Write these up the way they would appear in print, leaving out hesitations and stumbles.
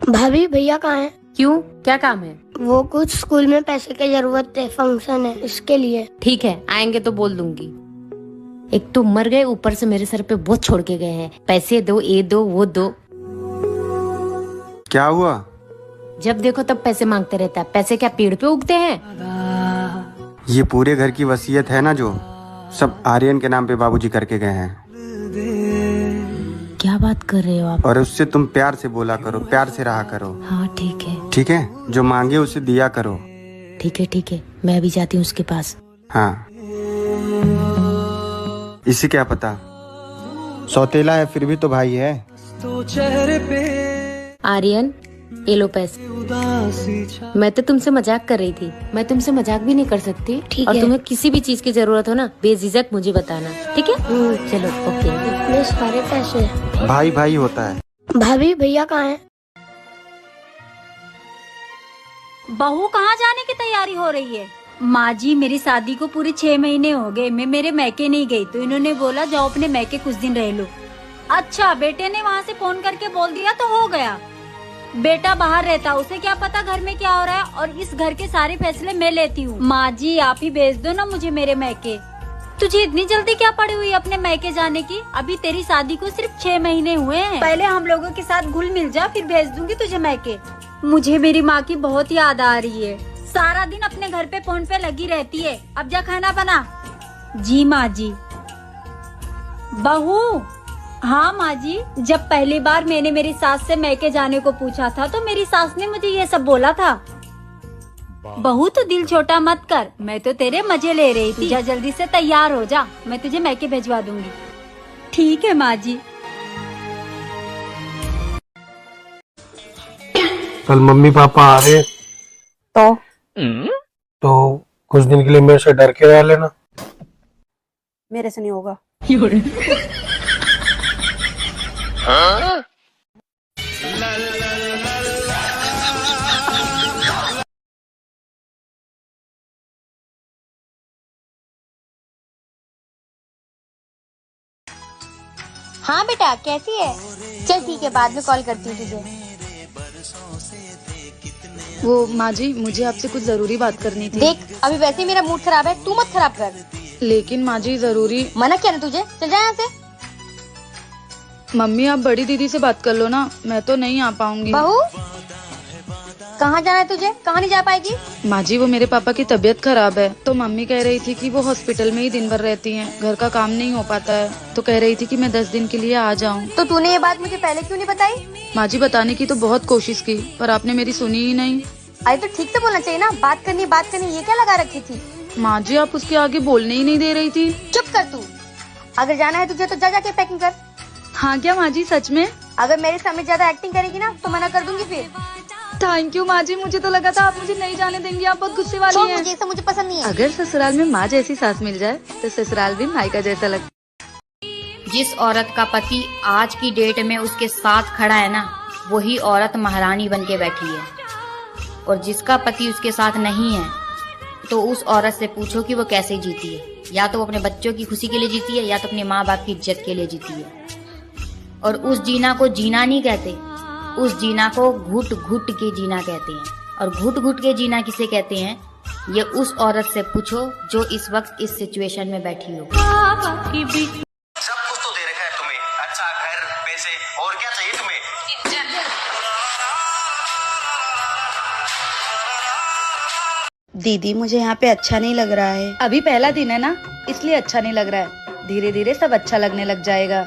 भाभी भैया कहाँ हैं? क्यों, क्या काम है? वो कुछ स्कूल में पैसे की जरूरत है, फंक्शन है इसके लिए। ठीक है, आएंगे तो बोल दूंगी। एक तो मर गए, ऊपर से मेरे सर पे बोझ छोड़ के गए हैं। पैसे दो, ये दो, वो दो। क्या हुआ? जब देखो तब पैसे मांगते रहता है। पैसे क्या पेड़ पे उगते हैं? ये पूरे घर की वसीयत है ना, जो सब आर्यन के नाम पे बाबूजी करके गए हैं। क्या बात कर रहे हो आप? और उससे तुम प्यार से बोला करो, प्यार से रहा करो। हाँ ठीक है। ठीक है, जो मांगे उसे दिया करो। ठीक है ठीक है, मैं अभी जाती हूँ उसके पास। हाँ, इसे क्या पता, सौतेला है फिर भी तो भाई है। आर्यन, ये लो पैसे। मैं तो तुमसे मजाक कर रही थी, मैं तुमसे मजाक भी नहीं कर सकती। ठीक और है। तुम्हें किसी भी चीज की जरूरत हो ना, बेझिझक मुझे बताना, ठीक है? चलो ओके। इतने सारे पैसे। भाई भाई होता है। भाभी भैया कहाँ हैं? बहू कहाँ जाने की तैयारी हो रही है? माँ जी, मेरी शादी को पूरे 6 महीने हो गए, मैं मेरे मैके नहीं गई, तो इन्होंने बोला जाओ अपने मैके कुछ दिन रह लो। अच्छा, बेटे ने वहाँ से फोन करके बोल दिया तो हो गया। बेटा बाहर रहता, उसे क्या पता घर में क्या हो रहा है, और इस घर के सारे फैसले मैं लेती हूँ। माँ जी, आप ही भेज दो ना मुझे मेरे मैके। तुझे इतनी जल्दी क्या पड़ी हुई अपने मैके जाने की? अभी तेरी शादी को सिर्फ 6 महीने हुए हैं। पहले हम लोगों के साथ घुल मिल जा, फिर भेज दूंगी तुझे मैके। मुझे मेरी माँ की बहुत याद आ रही है, सारा दिन अपने घर पे फोन पे लगी रहती है। अब जा खाना बना। जी माँ जी। बहू। हाँ माँ जी, जब पहली बार मैंने मेरी सास से मैके जाने को पूछा था तो मेरी सास ने मुझे ये सब बोला था। बहू तो दिल छोटा मत कर, मैं तो तेरे मजे ले रही थी। जा जल्दी से तैयार हो जा, मैं तुझे मैके भिजवा दूंगी। ठीक है माँ जी। कल मम्मी पापा आ रहे तो कुछ दिन के लिए मेरे से डर के रह लेना। मेरे से नहीं होगा। हाँ बेटा, कैसी है? चल ठीक है, बाद में कॉल करती हूँ तुझे। वो माँ जी, मुझे आपसे कुछ जरूरी बात करनी थी। देख, अभी वैसे ही मेरा मूड खराब है, तू मत खराब कर। लेकिन माँ जी जरूरी। मना किया ना तुझे, चल जा यहाँ से। मम्मी, आप बड़ी दीदी से बात कर लो ना, मैं तो नहीं आ पाऊंगी। बहू, कहाँ जाना है तुझे? कहाँ नहीं जा पाएगी? माँ जी, वो मेरे पापा की तबीयत खराब है, तो मम्मी कह रही थी कि वो हॉस्पिटल में ही दिन भर रहती हैं, घर का काम नहीं हो पाता है, तो कह रही थी कि मैं 10 दिन के लिए आ जाऊँ। तो तूने ये बात मुझे पहले क्यों नहीं बताई? माँ जी, बताने की तो बहुत कोशिश की, पर आपने मेरी सुनी ही नहीं। अरे तो ठीक से बोलना चाहिए ना, बात करनी ये क्या लगा रखी थी? माँ जी, आप उसके आगे बोलने ही नहीं दे रही थी। चुप कर तू। अगर जाना है तुझे तो जा जाके पैकिंग कर। हाँ क्या माँ जी, सच में? अगर मेरे सामने ज्यादा एक्टिंग करेगी ना तो मना कर दूंगी फिर। थैंक यू माँ जी, मुझे तो लगा था आप मुझे नहीं जाने देंगी, आप बहुत गुस्से वाली हैं। मुझे सब पसंद नहीं है। अगर ससुराल में माँ जैसी सास मिल जाए तो ससुराल भी मायका जैसा लगता। जिस औरत का पति आज की डेट में उसके साथ खड़ा है ना, वही औरत महारानी बन के बैठी है। और जिसका पति उसके साथ नहीं है, तो उस औरत से पूछो कि वो कैसे जीती है। या तो वो अपने बच्चों की खुशी के लिए जीती है, या तो अपने माँ बाप की इज्जत के लिए जीती है। और उस जीना को जीना नहीं कहते, उस जीना को घुट घुट के जीना कहते हैं। और घुट घुट के जीना किसे कहते हैं, ये उस औरत से पूछो जो इस वक्त इस सिचुएशन में बैठी हो। सब कुछ तो दे रखा है तुम्हें, अच्छा घर, पैसे, और क्या चाहिए तुम्हें? दीदी, मुझे यहाँ पे अच्छा नहीं लग रहा है। अभी पहला दिन है ना, इसलिए अच्छा नहीं लग रहा है, धीरे धीरे सब अच्छा लगने लग जाएगा।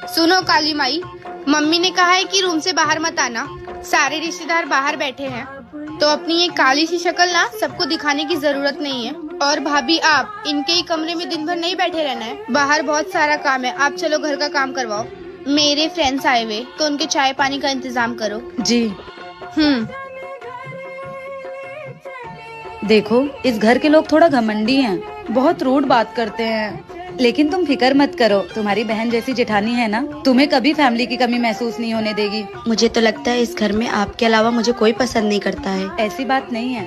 सुनो काली माई, मम्मी ने कहा है कि रूम से बाहर मत आना, सारे रिश्तेदार बाहर बैठे हैं, तो अपनी ये काली सी शक्ल ना सबको दिखाने की जरूरत नहीं है। और भाभी, आप इनके ही कमरे में दिन भर नहीं बैठे रहना है, बाहर बहुत सारा काम है। आप चलो घर का काम करवाओ। मेरे फ्रेंड्स आए हुए तो उनके चाय पानी का इंतजाम करो। जी। देखो, इस घर के लोग थोड़ा घमंडी हैं, बहुत रूड बात करते हैं, लेकिन तुम फिक्र मत करो, तुम्हारी बहन जैसी जेठानी है ना, तुम्हें कभी फैमिली की कमी महसूस नहीं होने देगी। मुझे तो लगता है इस घर में आपके अलावा मुझे कोई पसंद नहीं करता है। ऐसी बात नहीं है,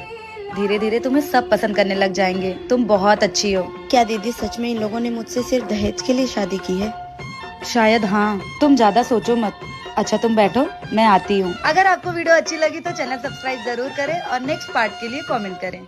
धीरे धीरे तुम्हें सब पसंद करने लग जाएंगे, तुम बहुत अच्छी हो। क्या दीदी, सच में इन लोगों ने मुझसे सिर्फ दहेज के लिए शादी की है? शायद हाँ, तुम ज्यादा सोचो मत। अच्छा तुम बैठो, मैं आती हूँ। अगर आपको वीडियो अच्छी लगी तो चैनल सब्सक्राइब जरूर करें और नेक्स्ट पार्ट के लिए कमेंट करें।